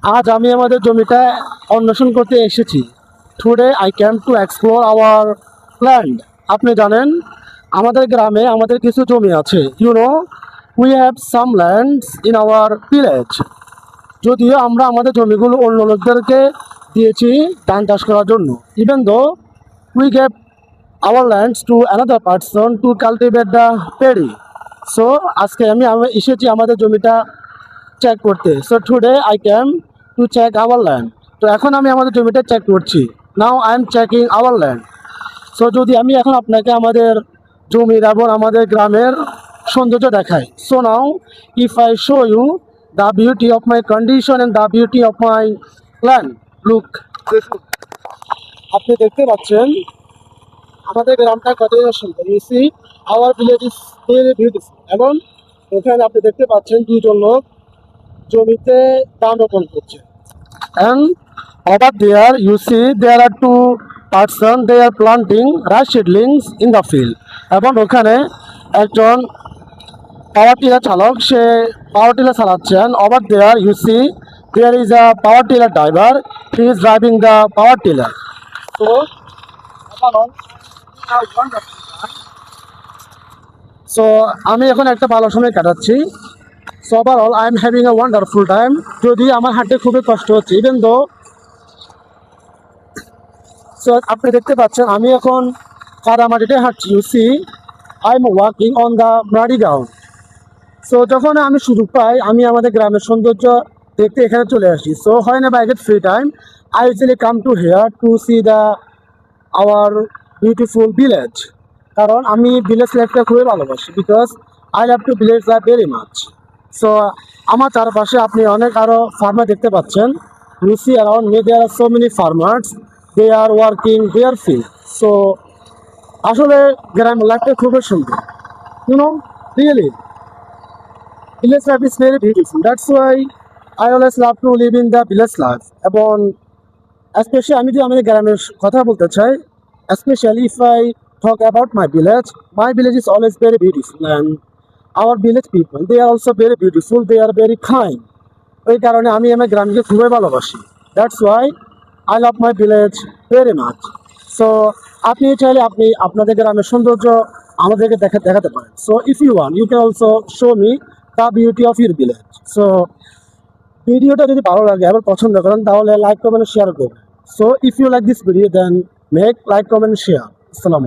আজ আমি আমাদের জমিটা অন্বেষণ করতে এসেছি। Today I came to explore our land. আপনি জানেন আমাদের গ্রামে আমাদের কিছু জমি আছে। We have some lands in our village. যদিও আমরা আমাদের জমিগুলো অন্য লোকদেরকে দিয়েছি ধান চাষ করার জন্য। Even though we gave our lands to another person to cultivate the paddy. So আজকে আমি এসেছি আমাদের জমিটা চেক করতে। So today I came to check our land. তো এখন আমি আমাদের জমিটা চেক করছি। Now I am checking our land. So যদি আমি এখন আপনাকে আমাদের জমির এবং আমাদের গ্রামের সৌন্দর্য দেখাই। So now if I show you the beauty of my condition and the beauty of my land, look. আপনি দেখতে পাচ্ছেন আমাদের গ্রামটা কতটা সুন্দর। You see our village is very beautiful. এবং এখানে আপনি দেখতে পাচ্ছেন দুজন লোক জমিতে ধান রোপণ করছে। And over there you see there are two person, they are planting rice seedlings in the field. এবং ওখানে একজন পাওয়ার টিলার চালক, সে পাওয়ার টিলার চালাচ্ছেন। over there you see there is a power tiller driver, he is driving the power tiller. So so আমি এখন একটা ভালো সময় কাটাচ্ছি। So overall I am having a wonderful time. যদি আমার হাঁটতে খুবই কষ্ট হচ্ছে, ইভেন দো। সো আপনি দেখতে পাচ্ছেন আমি এখন কাদামাটিতে হাঁটছি। You see I am walking on the muddy ground. So যখন আমি সুযোগ পাই আমি আমাদের গ্রামের সৌন্দর্য দেখতে এখানে চলে আসি। So whenever I get free time I usually come to here to see the our beautiful village. কারণ আমি ভিলেজ লাইফটা খুবই ভালোবাসি, because I love to village life very much. So আমার চারপাশে আপনি অনেক আরও ফার্মার দেখতে পাচ্ছেন। You see around me there are so many farmers, they are working their field. So আসলে গ্রামের লাইফটা খুবই সুন্দর। Really village life is very beautiful. That's why I always love to live in the village life. এবং specially আমি যদি আমাদের গ্রামের কথা বলতে চাই, especially if I talk about my village is always very beautiful, and our village people, they are also very beautiful, they are very kind. ওই কারণে আমি আমার গ্রামকে খুবই ভালোবাসি। That's why I love my village very much. So আপনি চাইলে আপনি আপনাদের গ্রামের সৌন্দর্য আমাদেরকে দেখাতে পারেন। So if you want you can also show me the beauty of your village. So ভিডিওটা যদি ভালো লাগে এবং পছন্দ করেন তাহলে লাইক কমেন্ট শেয়ার করবেন। So if you like this video then make like comment share. আসসালামু